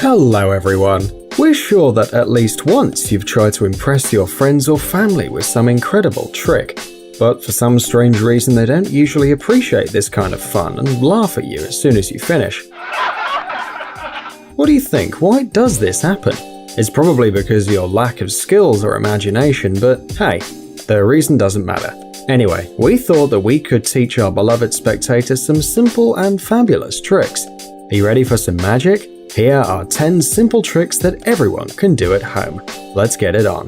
Hello everyone! We're sure that at least once you've tried to impress your friends or family with some incredible trick, but for some strange reason they don't usually appreciate this kind of fun and laugh at you as soon as you finish. What do you think? Why does this happen? It's probably because of your lack of skills or imagination, but hey, the reason doesn't matter. Anyway, we thought that we could teach our beloved spectators some simple and fabulous tricks. Are you ready for some magic? Here are 10 simple tricks that everyone can do at home. Let's get it on.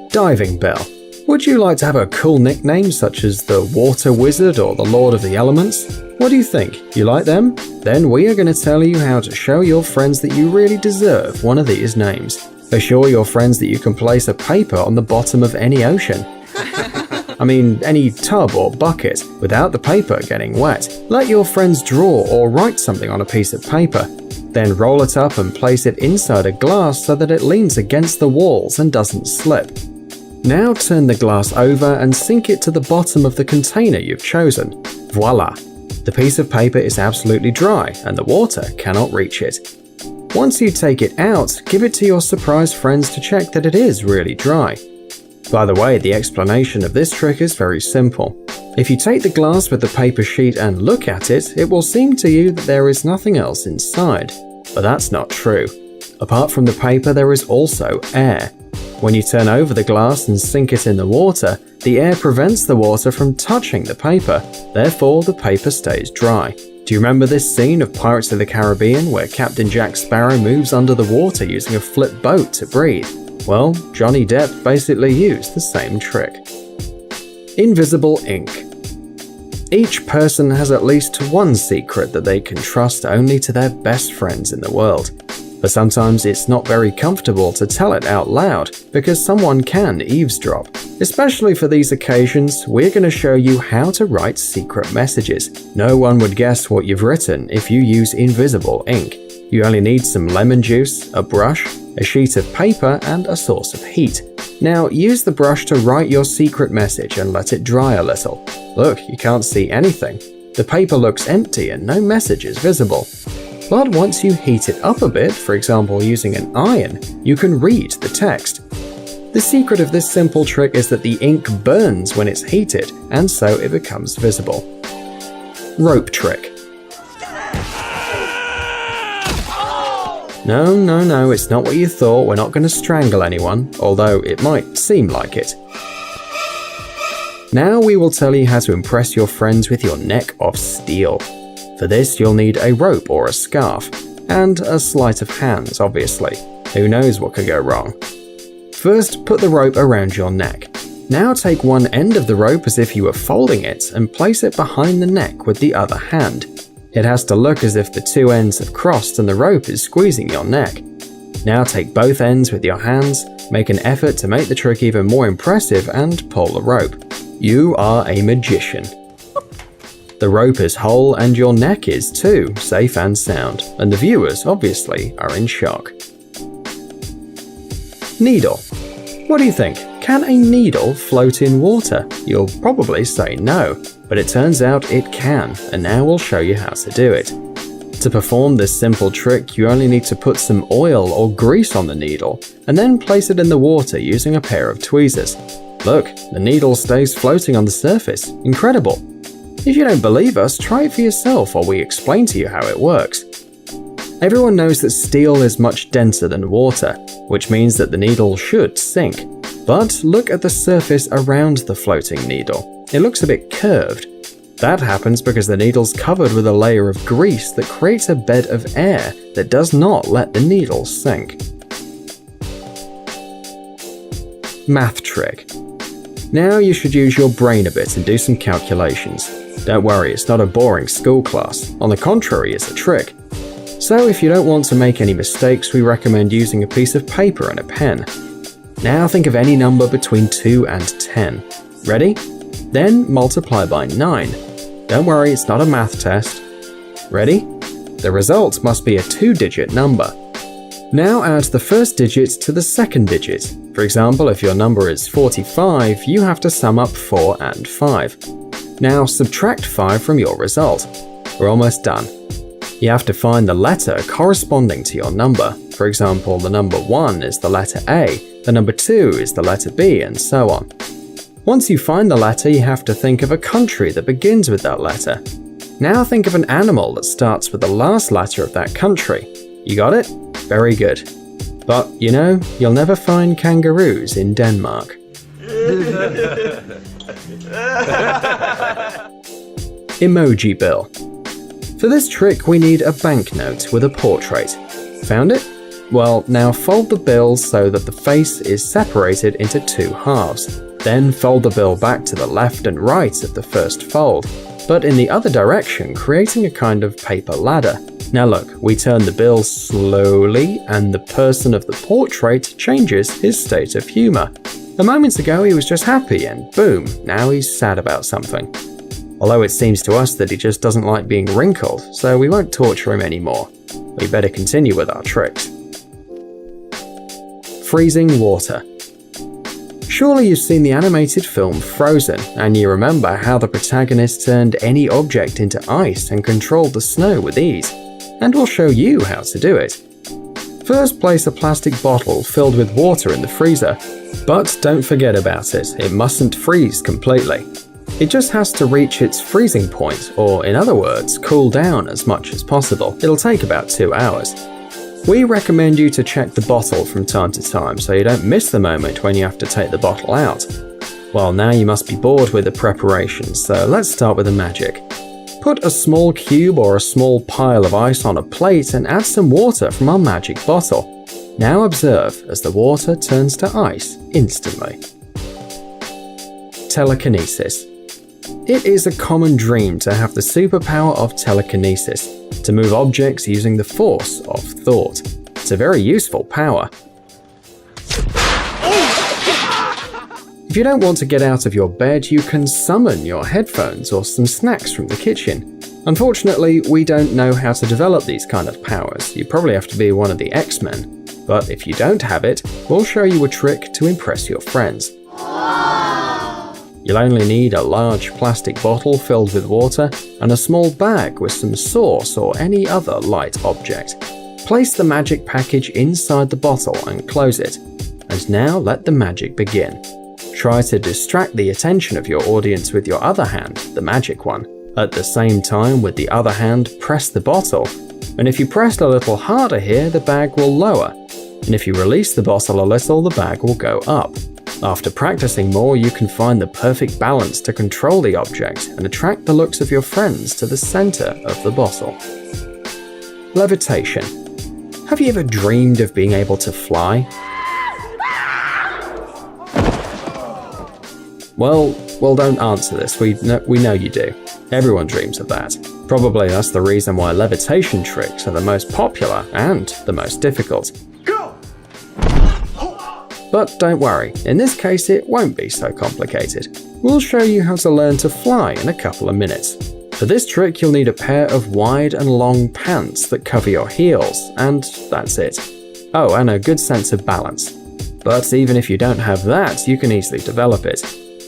Diving bell. Would you like to have a cool nickname such as the Water Wizard or the Lord of the Elements? What do you think? You like them? Then we are going to tell you how to show your friends that you really deserve one of these names. Assure your friends that you can place a paper on the bottom of any ocean. I mean, any tub or bucket, without the paper getting wet. Let your friends draw or write something on a piece of paper. Then roll it up and place it inside a glass so that it leans against the walls and doesn't slip. Now turn the glass over and sink it to the bottom of the container you've chosen. Voila! The piece of paper is absolutely dry and the water cannot reach it. Once you take it out, give it to your surprise friends to check that it is really dry. By the way, the explanation of this trick is very simple. If you take the glass with the paper sheet and look at it, it will seem to you that there is nothing else inside. But that's not true. Apart from the paper, there is also air. When you turn over the glass and sink it in the water, the air prevents the water from touching the paper, therefore the paper stays dry. Do you remember this scene of Pirates of the Caribbean where Captain Jack Sparrow moves under the water using a flip boat to breathe? Well, Johnny Depp basically used the same trick. Invisible ink. Each person has at least one secret that they can trust only to their best friends in the world. But sometimes it's not very comfortable to tell it out loud because someone can eavesdrop. Especially for these occasions, we're going to show you how to write secret messages. No one would guess what you've written if you use invisible ink. You only need some lemon juice, a brush, a sheet of paper, and a source of heat. Now use the brush to write your secret message and let it dry a little. Look, you can't see anything. The paper looks empty and no message is visible. But once you heat it up a bit, for example using an iron, you can read the text. The secret of this simple trick is that the ink burns when it's heated, and so it becomes visible. Rope trick. No, it's not what you thought. We're not going to strangle anyone, although it might seem like it. Now we will tell you how to impress your friends with your neck of steel. For this, you'll need a rope or a scarf, and a sleight of hand, obviously. Who knows what could go wrong? First, put the rope around your neck. Now take one end of the rope as if you were folding it and place it behind the neck with the other hand. It has to look as if the two ends have crossed and the rope is squeezing your neck. Now take both ends with your hands, make an effort to make the trick even more impressive and pull the rope. You are a magician. The rope is whole and your neck is too, safe and sound, and the viewers obviously are in shock. Needle. What do you think? Can a needle float in water? You'll probably say no, but it turns out it can, and now we'll show you how to do it. To perform this simple trick, you only need to put some oil or grease on the needle, and then place it in the water using a pair of tweezers. Look, the needle stays floating on the surface. Incredible! If you don't believe us, try it for yourself while we explain to you how it works. Everyone knows that steel is much denser than water, which means that the needle should sink. But look at the surface around the floating needle. It looks a bit curved. That happens because the needle's covered with a layer of grease that creates a bed of air that does not let the needle sink. Math trick. Now you should use your brain a bit and do some calculations. Don't worry, it's not a boring school class. On the contrary, it's a trick. So if you don't want to make any mistakes, we recommend using a piece of paper and a pen. Now think of any number between 2 and 10. Ready? Then multiply by 9. Don't worry, it's not a math test. Ready? The result must be a 2-digit number. Now add the first digit to the second digit. For example, if your number is 45, you have to sum up 4 and 5. Now subtract 5 from your result. we're almost done. You have to find the letter corresponding to your number. For example, the number 1 is the letter A, the number 2 is the letter B, and so on. Once you find the letter, you have to think of a country that begins with that letter. Now think of an animal that starts with the last letter of that country. You got it? Very good. But, you know, you'll never find kangaroos in Denmark. Emoji bill. For this trick, we need a banknote with a portrait. Found it? Well, now fold the bill so that the face is separated into 2 halves. Then fold the bill back to the left and right of the first fold, but in the other direction, creating a kind of paper ladder. Now look, we turn the bill slowly and the person of the portrait changes his state of humor. A moment ago he was just happy and boom, now he's sad about something. Although it seems to us that he just doesn't like being wrinkled, so we won't torture him anymore. We better continue with our tricks. Freezing water. Surely you've seen the animated film Frozen, and you remember how the protagonist turned any object into ice and controlled the snow with ease. And we'll show you how to do it. First, place a plastic bottle filled with water in the freezer, but don't forget about it, it mustn't freeze completely. It just has to reach its freezing point, or in other words, cool down as much as possible. It'll take about 2 hours. We recommend you to check the bottle from time to time so you don't miss the moment when you have to take the bottle out. Well, now you must be bored with the preparations, so let's start with the magic. Put a small cube or a small pile of ice on a plate and add some water from our magic bottle. Now observe as the water turns to ice instantly. Telekinesis. It is a common dream to have the superpower of telekinesis, to move objects using the force of thought. It's a very useful power. If you don't want to get out of your bed, you can summon your headphones or some snacks from the kitchen. Unfortunately, we don't know how to develop these kind of powers. You probably have to be one of the X-Men. But if you don't have it, we'll show you a trick to impress your friends. You'll only need a large plastic bottle filled with water and a small bag with some sauce or any other light object. Place the magic package inside the bottle and close it. And now let the magic begin. Try to distract the attention of your audience with your other hand, the magic one. At the same time, with the other hand, press the bottle. And if you press a little harder here, the bag will lower. And if you release the bottle a little, the bag will go up. After practicing more, you can find the perfect balance to control the object and attract the looks of your friends to the center of the bottle. Levitation. Have you ever dreamed of being able to fly? Well, don't answer this. We know you do. Everyone dreams of that. Probably that's the reason why levitation tricks are the most popular and the most difficult. But don't worry, in this case it won't be so complicated. We'll show you how to learn to fly in a couple of minutes. For this trick you'll need a pair of wide and long pants that cover your heels, and that's it. Oh, and a good sense of balance. But even if you don't have that, you can easily develop it.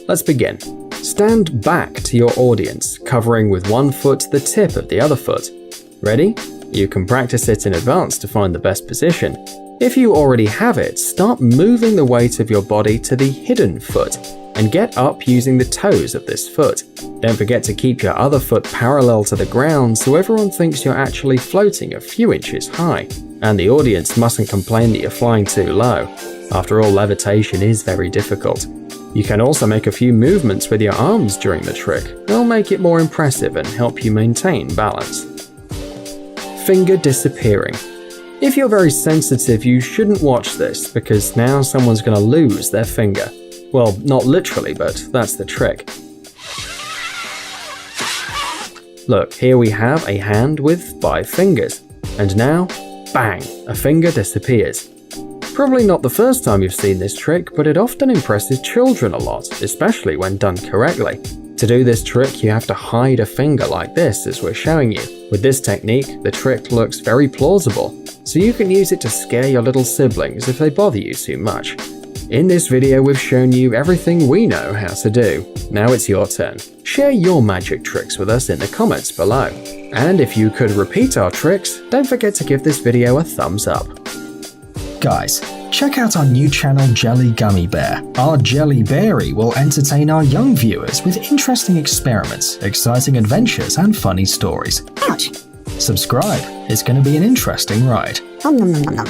Let's begin. Stand back to your audience, covering with one foot the tip of the other foot. Ready? You can practice it in advance to find the best position. If you already have it, start moving the weight of your body to the hidden foot and get up using the toes of this foot. Don't forget to keep your other foot parallel to the ground so everyone thinks you're actually floating a few inches high. And the audience mustn't complain that you're flying too low. After all, levitation is very difficult. You can also make a few movements with your arms during the trick. They'll make it more impressive and help you maintain balance. Finger disappearing. If you're very sensitive, you shouldn't watch this because now someone's going to lose their finger. Well, not literally, but that's the trick. Look, here we have a hand with 5 fingers. And now, bang, a finger disappears. Probably not the first time you've seen this trick, but it often impresses children a lot, especially when done correctly. To do this trick, you have to hide a finger like this, as we're showing you. With this technique, the trick looks very plausible, so you can use it to scare your little siblings if they bother you too much. In this video, we've shown you everything we know how to do. Now it's your turn. Share your magic tricks with us in the comments below. And if you could repeat our tricks, don't forget to give this video a thumbs up. Guys, check out our new channel Jelly Gummy Bear. Our Jelly Berry will entertain our young viewers with interesting experiments, exciting adventures, and funny stories. Ouch! Subscribe, it's going to be an interesting ride. Nom nom nom nom nom.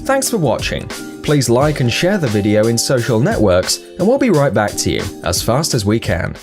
Thanks for watching. Please like and share the video in social networks, and we'll be right back to you as fast as we can.